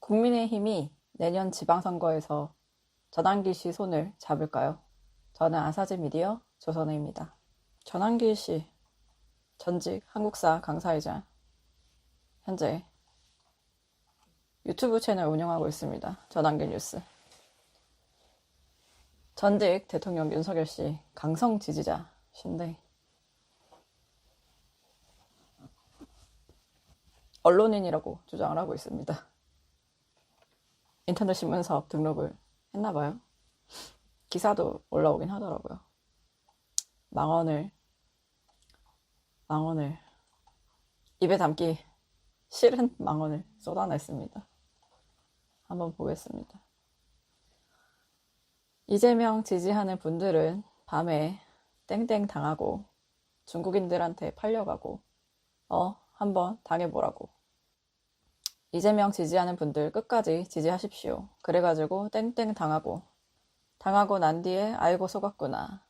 국민의힘이 내년 지방선거에서 전환길 씨 손을 잡을까요? 저는 아사지 미디어 조선혜입니다. 전환길 씨, 전직 한국사 강사이자 현재 유튜브 채널 운영하고 있습니다. 전환길 뉴스. 전직 대통령 윤석열 씨 강성 지지자신데 언론인이라고 주장을 하고 있습니다. 인터넷 신문 사업 등록을 했나봐요. 기사도 올라오긴 하더라고요. 망언을 입에 담기 싫은 망언을 쏟아냈습니다. 한번 보겠습니다. 이재명 지지하는 분들은 밤에 땡땡 당하고 중국인들한테 팔려가고 한번 당해보라고. 이재명 지지하는 분들 끝까지 지지하십시오. 그래가지고 땡땡 당하고 난 뒤에 아이고 속았구나.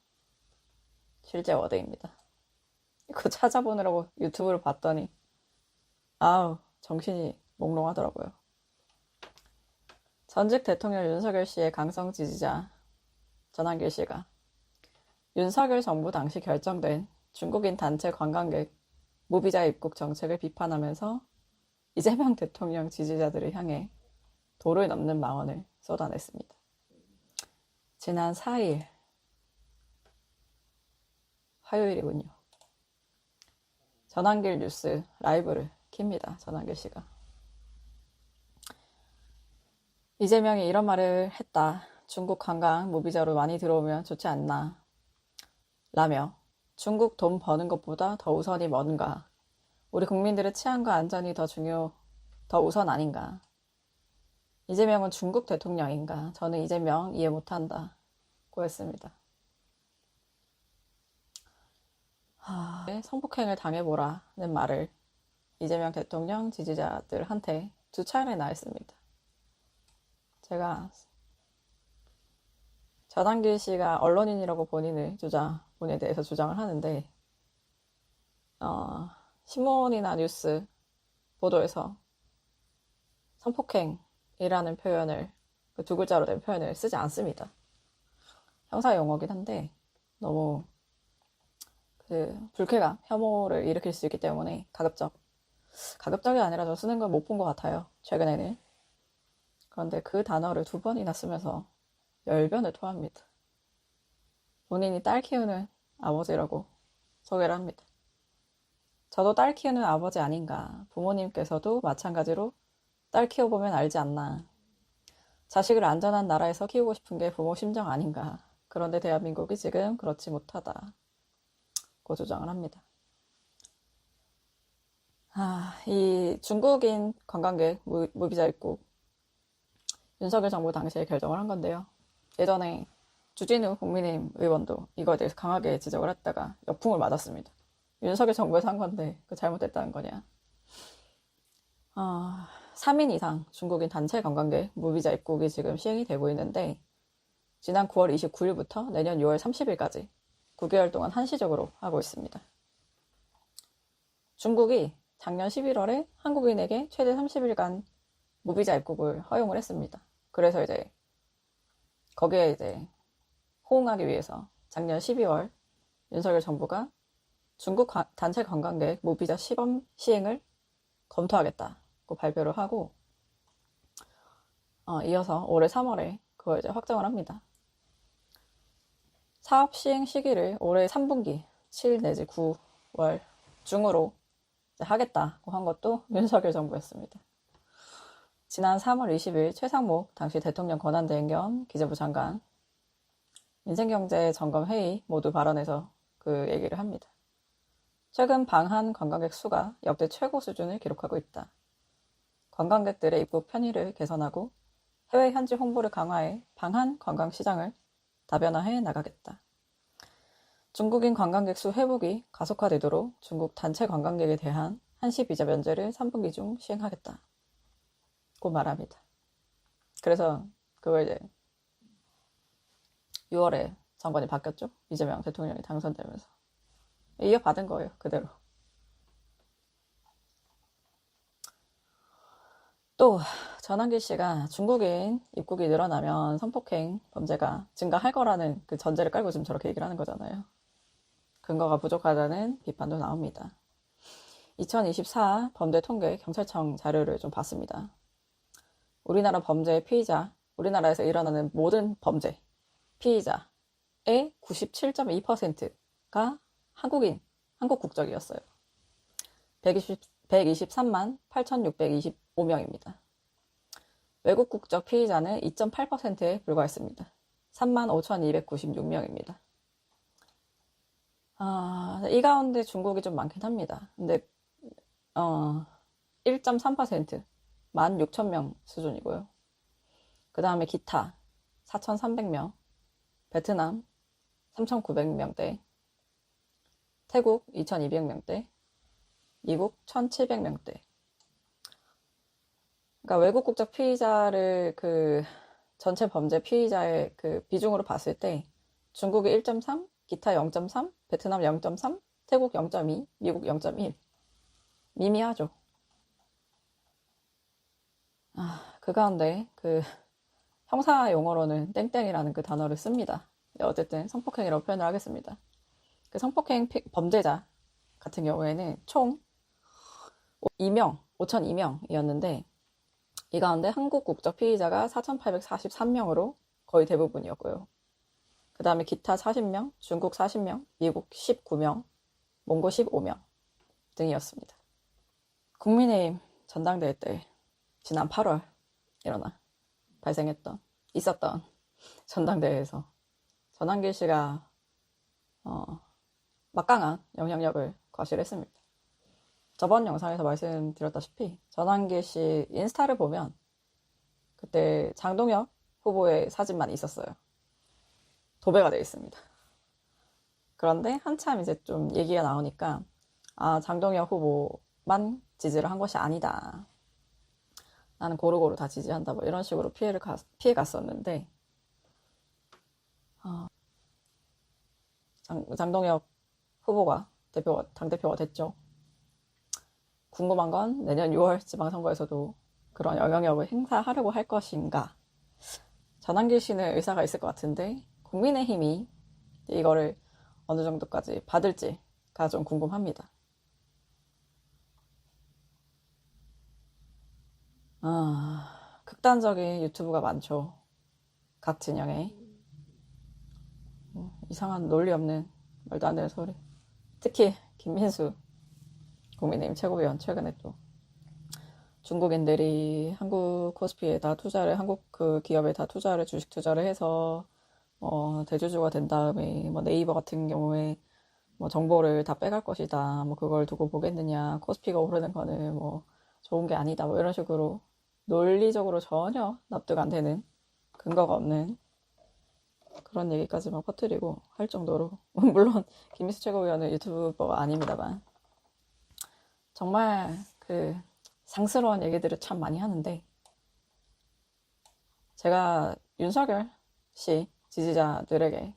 실제 워드입니다. 이거 찾아보느라고 유튜브를 봤더니 정신이 몽롱하더라고요. 전직 대통령 윤석열 씨의 강성 지지자 전환길 씨가 윤석열 정부 당시 결정된 중국인 단체 관광객 무비자 입국 정책을 비판하면서 이재명 대통령 지지자들을 향해 도를 넘는 망언을 쏟아냈습니다. 지난 4일 화요일이군요. 전환길 뉴스 라이브를 킵니다. 전환길 씨가. 이재명이 이런 말을 했다. 중국 관광 무비자로 많이 들어오면 좋지 않나. 라며 중국 돈 버는 것보다 더 우선이 뭔가. 우리 국민들의 치안과 안전이 더 우선 아닌가. 이재명은 중국 대통령인가. 저는 이재명 이해 못한다. 고 했습니다. 성폭행을 당해보라는 말을 이재명 대통령 지지자들한테 두 차례나 했습니다. 제가 전환길 씨가 언론인이라고 본인에 대해서 주장을 하는데 신문이나 뉴스 보도에서 성폭행이라는 표현을 그 두 글자로 된 표현을 쓰지 않습니다. 형사 용어긴 한데 너무 불쾌감, 혐오를 일으킬 수 있기 때문에 가급적이 아니라 저 쓰는 걸 못 본 것 같아요. 최근에는. 그런데 그 단어를 2번이나 쓰면서 열변을 토합니다. 본인이 딸 키우는 아버지라고 소개를 합니다. 저도 딸 키우는 아버지 아닌가. 부모님께서도 마찬가지로 딸 키워보면 알지 않나. 자식을 안전한 나라에서 키우고 싶은 게 부모 심정 아닌가. 그런데 대한민국이 지금 그렇지 못하다. 고 주장을 합니다. 이 중국인 관광객 무비자 입국 윤석열 정부 당시에 결정을 한 건데요. 예전에 주진우 국민의힘 의원도 이거에 대해서 강하게 지적을 했다가 역풍을 맞았습니다. 윤석열 정부에서 한 건데 그 잘못됐다는 거냐. 3인 이상 중국인 단체 관광객 무비자 입국이 지금 시행이 되고 있는데 지난 9월 29일부터 내년 6월 30일까지 9개월 동안 한시적으로 하고 있습니다. 중국이 작년 11월에 한국인에게 최대 30일간 무비자 입국을 허용을 했습니다. 그래서 거기에 호응하기 위해서 작년 12월 윤석열 정부가 중국 단체 관광객 무비자 시범 시행을 검토하겠다고 발표를 하고 이어서 올해 3월에 그걸 확정을 합니다. 사업 시행 시기를 올해 3분기 7 내지 9월 중으로 하겠다고 한 것도 윤석열 정부였습니다. 지난 3월 20일 최상목 당시 대통령 권한대행 겸 기재부 장관 민생경제점검회의 모두 발언해서 그 얘기를 합니다. 최근 방한 관광객 수가 역대 최고 수준을 기록하고 있다. 관광객들의 입국 편의를 개선하고 해외 현지 홍보를 강화해 방한 관광시장을 다변화해 나가겠다. 중국인 관광객 수 회복이 가속화되도록 중국 단체 관광객에 대한 한시 비자 면제를 3분기 중 시행하겠다. 고 말합니다. 그래서 그걸 6월에 정권이 바뀌었죠. 이재명 대통령이 당선되면서. 이어받은 거예요. 그대로. 또 전환기 씨가 중국인 입국이 늘어나면 성폭행 범죄가 증가할 거라는 그 전제를 깔고 지금 저렇게 얘기를 하는 거잖아요. 근거가 부족하다는 비판도 나옵니다. 2024 범죄 통계 경찰청 자료를 좀 봤습니다. 우리나라 범죄 피의자, 우리나라에서 일어나는 모든 범죄 피의자의 97.2%가 한국 국적이었어요. 123만 8,625명입니다. 외국 국적 피의자는 2.8%에 불과했습니다. 3만 5,296명입니다. 이 가운데 중국이 좀 많긴 합니다. 근데 1.3%, 16,000명 수준이고요. 그 다음에 기타 4,300명, 베트남 3,900명대, 태국 2,200명대, 미국 1,700명대. 그러니까 외국 국적 피의자를 그 전체 범죄 피의자의 그 비중으로 봤을 때 중국이 1.3, 기타 0.3, 베트남 0.3, 태국 0.2, 미국 0.1. 미미하죠. 그 가운데 그 형사 용어로는 땡땡이라는 그 단어를 씁니다. 어쨌든 성폭행이라고 표현을 하겠습니다. 그 성폭행 범죄자 같은 경우에는 총 5,002명이었는데 이 가운데 한국 국적 피의자가 4,843명으로 거의 대부분이었고요. 그 다음에 기타 40명, 중국 40명, 미국 19명, 몽고 15명 등이었습니다. 국민의힘 전당대회 때 지난 8월 있었던 전당대회에서 전환길 씨가 막강한 영향력을 과시했습니다. 저번 영상에서 말씀드렸다시피 전환길 씨 인스타를 보면 그때 장동혁 후보의 사진만 있었어요. 도배가 되어 있습니다. 그런데 한참 이제 좀 얘기가 나오니까 장동혁 후보만 지지를 한 것이 아니다. 나는 고루고루 다 지지한다. 뭐 이런 식으로 피해 갔었는데 장동혁 후보가 당대표가 됐죠. 궁금한 건 내년 6월 지방선거에서도 그런 영향력을 행사하려고 할 것인가. 전환길 씨는 의사가 있을 것 같은데 국민의힘이 이거를 어느 정도까지 받을지가 좀 궁금합니다. 극단적인 유튜브가 많죠. 각 진영에. 이상한 논리 없는 말도 안 되는 소리. 특히 김민수 국민의힘 최고위원 최근에 또 중국인들이 한국 코스피에 다 투자를 한국 그 기업에 다 투자를 주식 투자를 해서 대주주가 된 다음에 뭐 네이버 같은 경우에 뭐 정보를 다 빼갈 것이다. 뭐 그걸 두고 보겠느냐. 코스피가 오르는 거는 뭐 좋은 게 아니다. 뭐 이런 식으로 논리적으로 전혀 납득 안 되는 근거가 없는 그런 얘기까지 막 퍼뜨리고 할 정도로 물론 김민수 최고위원은 유튜버가 아닙니다만 정말 그 상스러운 얘기들을 참 많이 하는데 제가 윤석열 씨 지지자들에게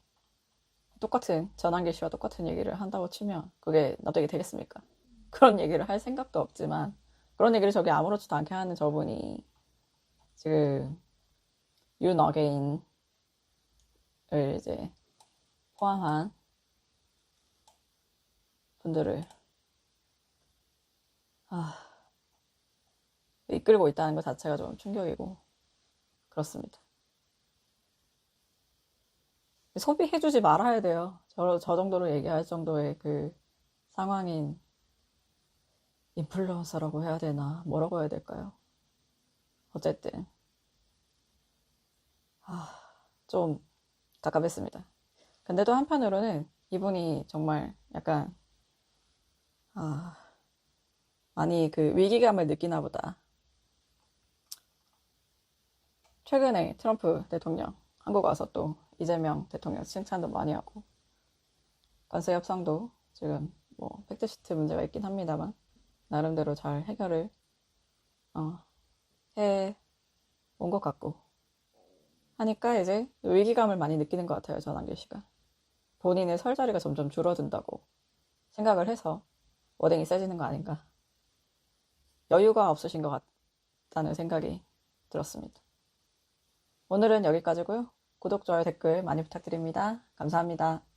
똑같은 전환길 씨와 똑같은 얘기를 한다고 치면 그게 납득이 되겠습니까? 그런 얘기를 할 생각도 없지만 그런 얘기를 저기 아무렇지도 않게 하는 저분이 지금 윤어게인을 이제 포함한 분들을 이끌고 있다는 것 자체가 좀 충격이고 그렇습니다. 소비해주지 말아야 돼요. 저 정도로 얘기할 정도의 그 상황인 인플루언서라고 해야 되나 뭐라고 해야 될까요? 어쨌든 좀 답답했습니다. 근데 또 한편으로는 이분이 정말 약간 많이 그 위기감을 느끼나 보다. 최근에 트럼프 대통령 한국 와서 또 이재명 대통령 칭찬도 많이 하고 관세 협상도 지금 뭐 팩트시트 문제가 있긴 합니다만 나름대로 잘 해결을 해 온 것 같고 하니까 이제 위기감을 많이 느끼는 것 같아요. 전환길 씨가 본인의 설 자리가 점점 줄어든다고 생각을 해서 워딩이 세지는 거 아닌가. 여유가 없으신 것 같다는 생각이 들었습니다. 오늘은 여기까지고요. 구독, 좋아요, 댓글 많이 부탁드립니다. 감사합니다.